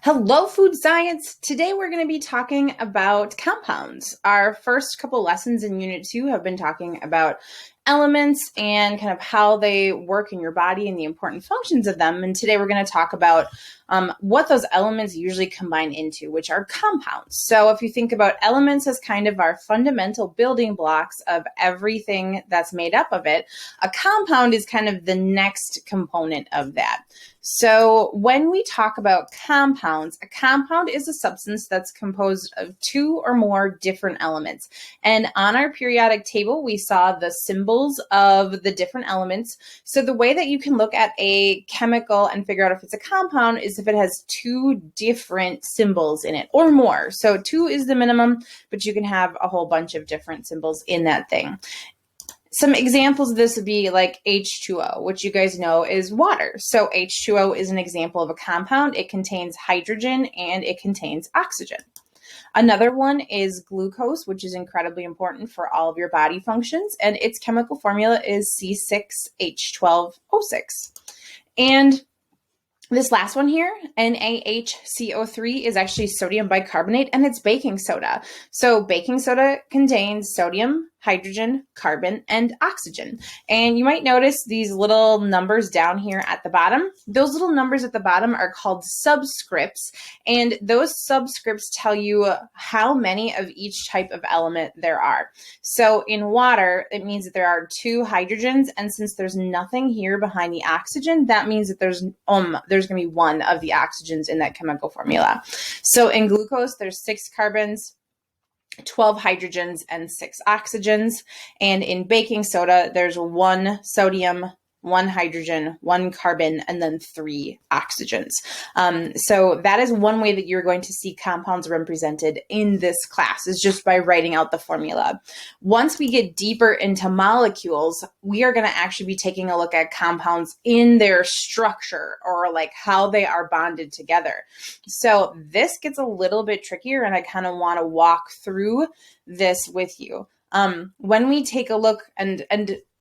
Hello, food science. Today we're going to be talking about compounds. Our first couple lessons in Unit 2 have been talking about elements and kind of how they work in your body and the important functions of them. And today we're going to talk about what those elements usually combine into, which are compounds. So if you think about elements as kind of our fundamental building blocks of everything that's made up of it, a compound is kind of the next component of that. So when we talk about compounds, a compound is a substance that's composed of two or more different elements. And on our periodic table, we saw the symbols of the different elements. So the way that you can look at a chemical and figure out if it's a compound is if it has two different symbols in it or more. So two is the minimum, but you can have a whole bunch of different symbols in that thing. Some examples of this would be like H2O, which you guys know is water. So H2O is an example of a compound. It contains hydrogen and it contains oxygen. Another one is glucose, which is incredibly important for all of your body functions, and its chemical formula is C6H12O6. And this last one here, NaHCO3, is actually sodium bicarbonate, and it's baking soda. So baking soda contains sodium, hydrogen, carbon, and oxygen. And you might notice these little numbers down here at the bottom. Those little numbers at the bottom are called subscripts, and those subscripts tell you how many of each type of element there are. So in water, it means that there are two hydrogens, and since there's nothing here behind the oxygen, that means that there's going to be one of the oxygens in that chemical formula. So in glucose, there's 6 carbons, 12 hydrogens, and 6 oxygens. And in baking soda, there's 1 sodium, 1 hydrogen, 1 carbon, and then 3 oxygens. So that is one way that you're going to see compounds represented in this class, is just by writing out the formula. Once we get deeper into molecules, we are going to actually be taking a look at compounds in their structure, or like how they are bonded together. So this gets a little bit trickier, and I kind of want to walk through this with you. When we take a look, and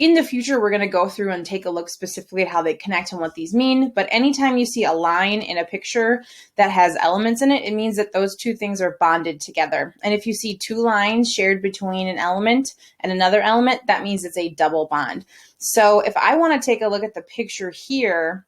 in the future, we're going to go through and take a look specifically at how they connect and what these mean. But anytime you see a line in a picture that has elements in it, it means that those two things are bonded together. And if you see 2 lines shared between an element and another element, that means it's a double bond. So if I want to take a look at the picture here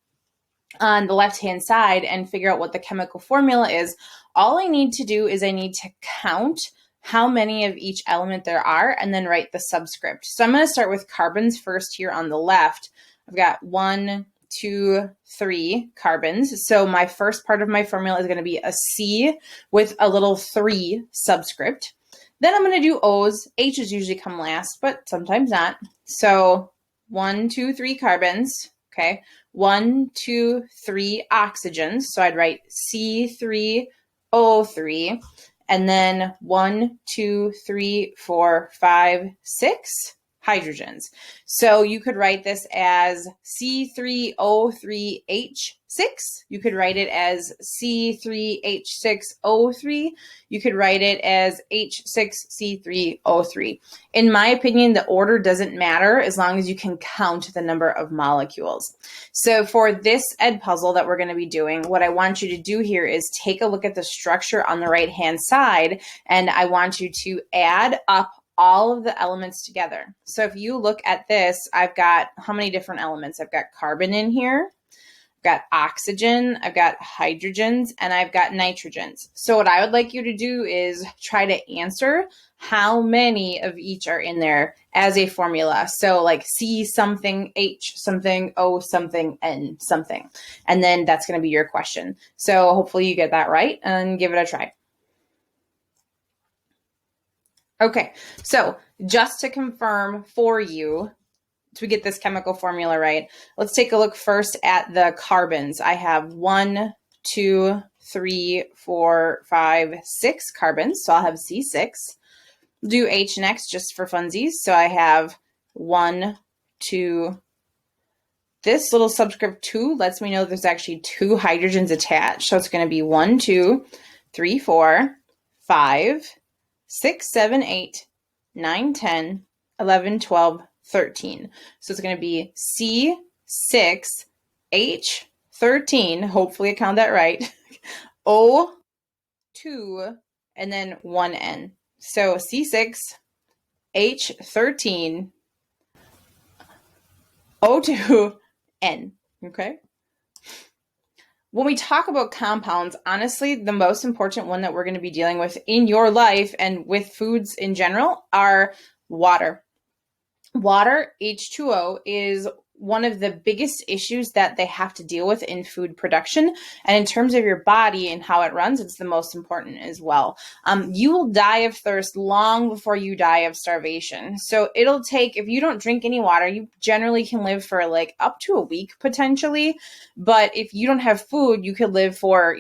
on the left-hand side and figure out what the chemical formula is, all I need to do is I need to count how many of each element there are, and then write the subscript. So I'm going to start with carbons first here on the left. I've got 1, 2, 3 carbons. So my first part of my formula is going to be a C with a little 3 subscript. Then I'm going to do O's. H's usually come last, but sometimes not. So 1, 2, 3 carbons. Okay. 1, 2, 3 oxygens. So I'd write C3O3. And then 1, 2, 3, 4, 5, 6 hydrogens. So you could write this as C3O3H6. You could write it as C3H6O3. You could write it as H6C3O3. In my opinion, the order doesn't matter as long as you can count the number of molecules. So for this Edpuzzle that we're going to be doing, what I want you to do here is take a look at the structure on the right-hand side, and I want you to add up all of the elements together. So if you look at this, I've got how many different elements? I've got carbon in here, I've got oxygen, I've got hydrogens, and I've got nitrogens. So what I would like you to do is try to answer how many of each are in there as a formula. So like C something, H something, O something, N something. And then that's going to be your question. So hopefully you get that right and give it a try. Okay, so just to confirm for you, to get this chemical formula right, let's take a look first at the carbons. I have 1, 2, 3, 4, 5, 6 carbons, so I'll have C6. Do H next just for funsies. So I have 1, 2. This little subscript 2 lets me know there's actually 2 hydrogens attached. So it's going to be 1, 2, 3, 4, 5, 6, 7, 8, 9, 10, 11, 12, 13. So it's going to be C6H13, hopefully I counted that right, O2, and then one N. So C6H13 O2N. Okay. When we talk about compounds, honestly, the most important one that we're going to be dealing with in your life and with foods in general are water. Water, H2O, is one of the biggest issues that they have to deal with in food production. And in terms of your body and how it runs, it's the most important as well. You will die of thirst long before you die of starvation. So it'll take, if you don't drink any water, you generally can live for like up to a week potentially. But if you don't have food, you could live for,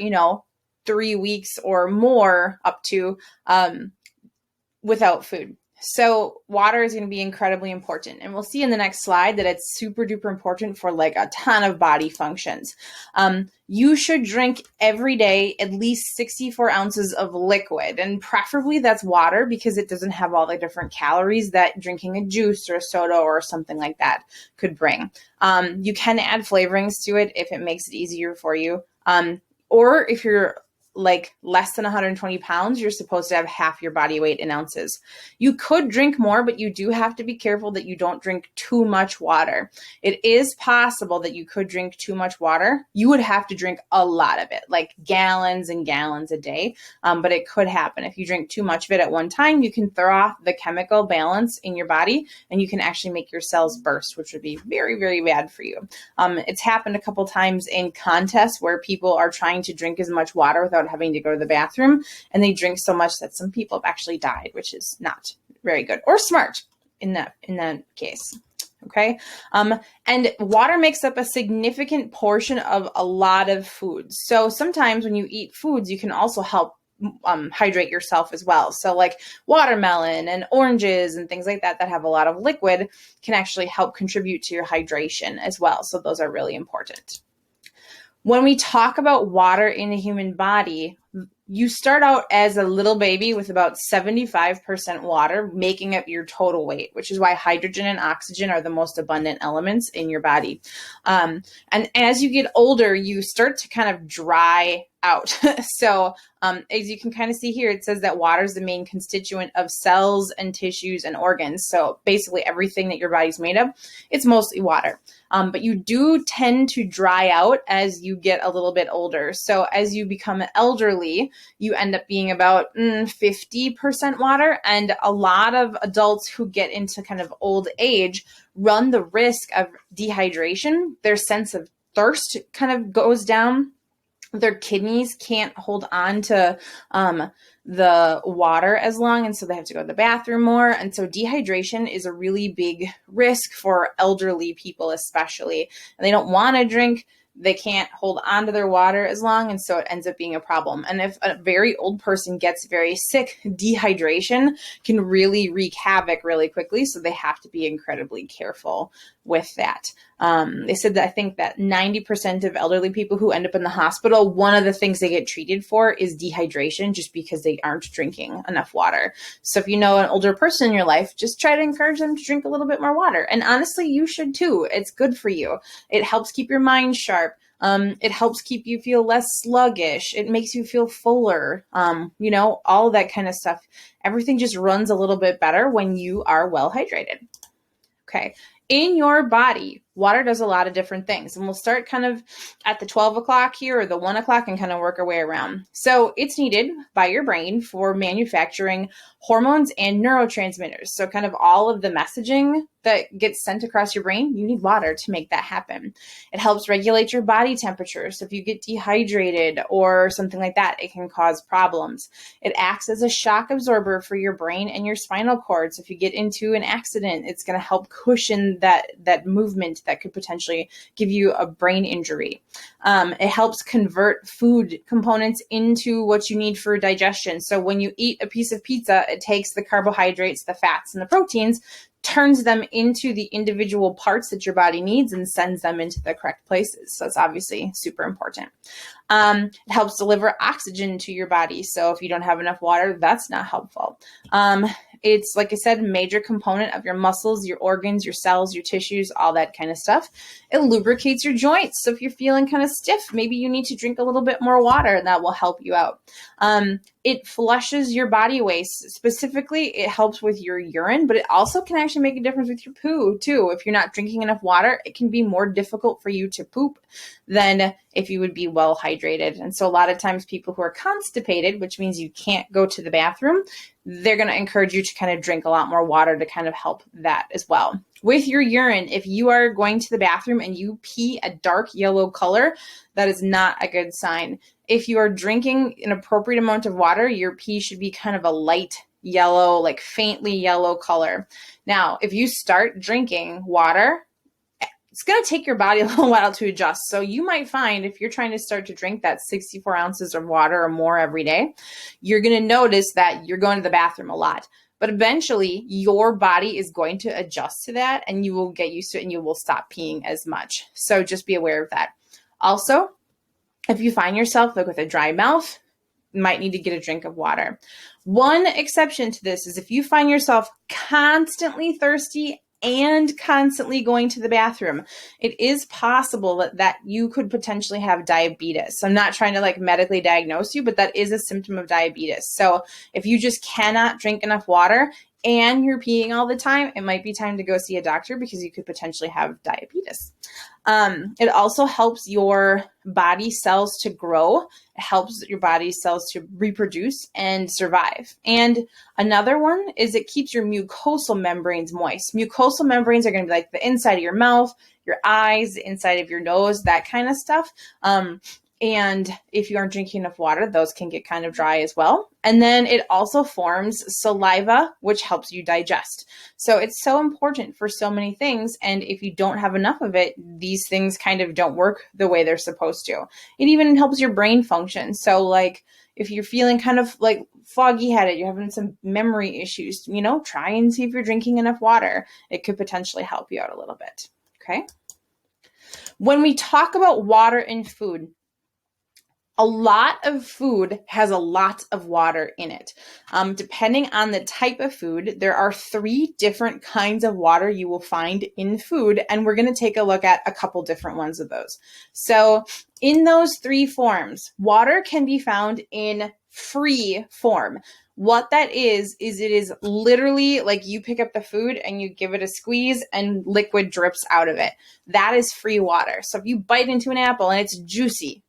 3 weeks or more up to without food. So water is going to be incredibly important. And we'll see in the next slide that it's super duper important for like a ton of body functions. You should drink every day at least 64 ounces of liquid, and preferably that's water because it doesn't have all the different calories that drinking a juice or a soda or something like that could bring. You can add flavorings to it if it makes it easier for you. Or if you're like less than 120 pounds, you're supposed to have half your body weight in ounces. You could drink more, but you do have to be careful that you don't drink too much water. It is possible that you could drink too much water. You would have to drink a lot of it, like gallons and gallons a day. But it could happen. If you drink too much of it at one time, you can throw off the chemical balance in your body and you can actually make your cells burst, which would be very, very bad for you. It's happened a couple times in contests where people are trying to drink as much water without having to go to the bathroom, and they drink so much that some people have actually died, which is not very good or smart in that case. Okay. And water makes up a significant portion of a lot of foods. So sometimes when you eat foods, you can also help hydrate yourself as well. So like watermelon and oranges and things like that have a lot of liquid can actually help contribute to your hydration as well. So those are really important. When we talk about water in the human body, you start out as a little baby with about 75% water making up your total weight, which is why hydrogen and oxygen are the most abundant elements in your body. And as you get older, you start to kind of dry out. So as you can kind of see here, it says that water is the main constituent of cells and tissues and organs. So basically everything that your body's made of, it's mostly water. But you do tend to dry out as you get a little bit older. So as you become elderly, you end up being about 50% water. And a lot of adults who get into kind of old age run the risk of dehydration. Their sense of thirst kind of goes down. Their kidneys can't hold on to the water as long, and so they have to go to the bathroom more. And so dehydration is a really big risk for elderly people especially. And they don't want to drink. They can't hold on to their water as long, and so it ends up being a problem. And if a very old person gets very sick, dehydration can really wreak havoc really quickly, so they have to be incredibly careful with that. They said that I think that 90% of elderly people who end up in the hospital, one of the things they get treated for is dehydration just because they aren't drinking enough water. So if you know an older person in your life, just try to encourage them to drink a little bit more water. And honestly, you should too. It's good for you. It helps keep your mind sharp. It helps keep you feel less sluggish. It makes you feel fuller, all that kind of stuff. Everything just runs a little bit better when you are well hydrated. Okay. In your body, water does a lot of different things. And we'll start kind of at the 12 o'clock here or the 1 o'clock and kind of work our way around. So it's needed by your brain for manufacturing hormones and neurotransmitters. So kind of all of the messaging that gets sent across your brain, you need water to make that happen. It helps regulate your body temperature. So if you get dehydrated or something like that, it can cause problems. It acts as a shock absorber for your brain and your spinal cord. So if you get into an accident, it's going to help cushion that movement that could potentially give you a brain injury. It helps convert food components into what you need for digestion. So when you eat a piece of pizza, it takes the carbohydrates, the fats, and the proteins, turns them into the individual parts that your body needs and sends them into the correct places. So it's obviously super important. It helps deliver oxygen to your body. So if you don't have enough water, that's not helpful. It's, like I said, major component of your muscles, your organs, your cells, your tissues, all that kind of stuff. It lubricates your joints. So if you're feeling kind of stiff, maybe you need to drink a little bit more water, and that will help you out. It flushes your body waste. Specifically, it helps with your urine, but it also can actually make a difference with your poo too. If you're not drinking enough water, it can be more difficult for you to poop than if you would be well hydrated. And so a lot of times people who are constipated, which means you can't go to the bathroom, they're going to encourage you to kind of drink a lot more water to kind of help that as well. With your urine, if you are going to the bathroom and you pee a dark yellow color, that is not a good sign. If you are drinking an appropriate amount of water, your pee should be kind of a light yellow, like faintly yellow color. Now, if you start drinking water, it's going to take your body a little while to adjust. So you might find if you're trying to start to drink that 64 ounces of water or more every day, you're going to notice that you're going to the bathroom a lot. But eventually your body is going to adjust to that and you will get used to it and you will stop peeing as much. So just be aware of that. Also, if you find yourself like with a dry mouth, you might need to get a drink of water. One exception to this is if you find yourself constantly thirsty and constantly going to the bathroom, it is possible that you could potentially have diabetes. I'm not trying to like medically diagnose you, but that is a symptom of diabetes. So if you just cannot drink enough water and you're peeing all the time, it might be time to go see a doctor because you could potentially have diabetes. It also helps your body cells to grow. It helps your body cells to reproduce and survive. And another one is it keeps your mucosal membranes moist. Mucosal membranes are going to be like the inside of your mouth, your eyes, the inside of your nose, that kind of stuff. And if you aren't drinking enough water, those can get kind of dry as well. And then it also forms saliva, which helps you digest. So it's so important for so many things. And if you don't have enough of it, these things kind of don't work the way they're supposed to. It even helps your brain function. So like if you're feeling kind of like foggy headed, you're having some memory issues, try and see if you're drinking enough water. It could potentially help you out a little bit. Okay. When we talk about water in food, a lot of food has a lot of water in it. Depending on the type of food, there are 3 different kinds of water you will find in food, and we're going to take a look at a couple different ones of those. So in those 3 forms, water can be found in free form. What that is it is literally like you pick up the food and you give it a squeeze and liquid drips out of it. That is free water. So if you bite into an apple and it's juicy,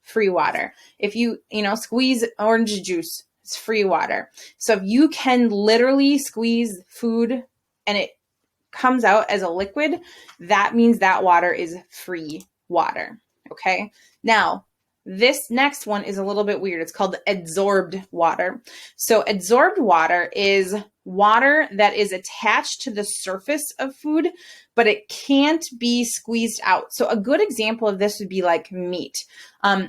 free water. If you, squeeze orange juice, it's free water. So if you can literally squeeze food and it comes out as a liquid, that means that water is free water. Okay. Now, this next one is a little bit weird. It's called adsorbed water. So adsorbed water is water that is attached to the surface of food, but it can't be squeezed out. So a good example of this would be like meat.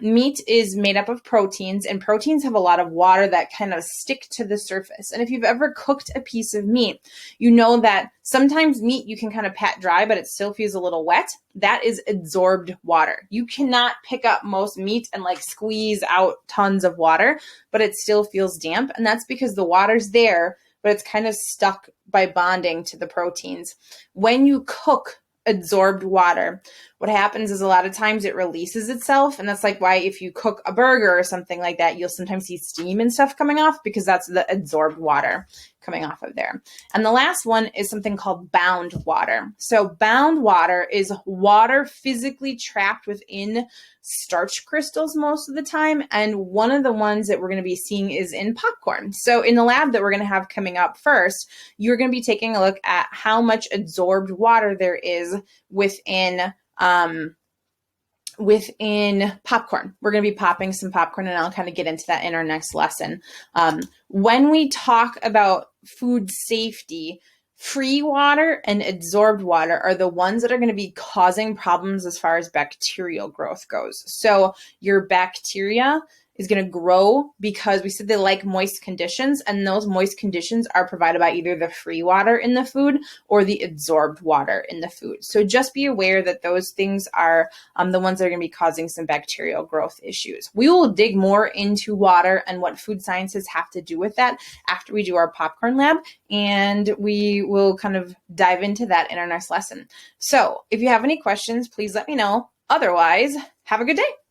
Meat is made up of proteins, and proteins have a lot of water that kind of stick to the surface. And if you've ever cooked a piece of meat, you know that sometimes meat you can kind of pat dry, but it still feels a little wet. That is adsorbed water. You cannot pick up most meat and like squeeze out tons of water, but it still feels damp. And that's because the water's there, but it's kind of stuck by bonding to the proteins. When you cook adsorbed water, what happens is a lot of times it releases itself. And that's like why if you cook a burger or something like that, you'll sometimes see steam and stuff coming off because that's the adsorbed water coming off of there. And the last one is something called bound water. So bound water is water physically trapped within starch crystals most of the time. And one of the ones that we're going to be seeing is in popcorn. So in the lab that we're going to have coming up first, you're going to be taking a look at how much adsorbed water there is within popcorn. We're going to be popping some popcorn, and I'll kind of get into that in our next lesson. When we talk about food safety, free water and adsorbed water are the ones that are going to be causing problems as far as bacterial growth goes. So your bacteria is going to grow because we said they like moist conditions, and those moist conditions are provided by either the free water in the food or the absorbed water in the food. So just be aware that those things are the ones that are going to be causing some bacterial growth issues. We will dig more into water and what food sciences have to do with that after we do our popcorn lab, and we will kind of dive into that in our next lesson. So if you have any questions, please let me know. Otherwise, have a good day.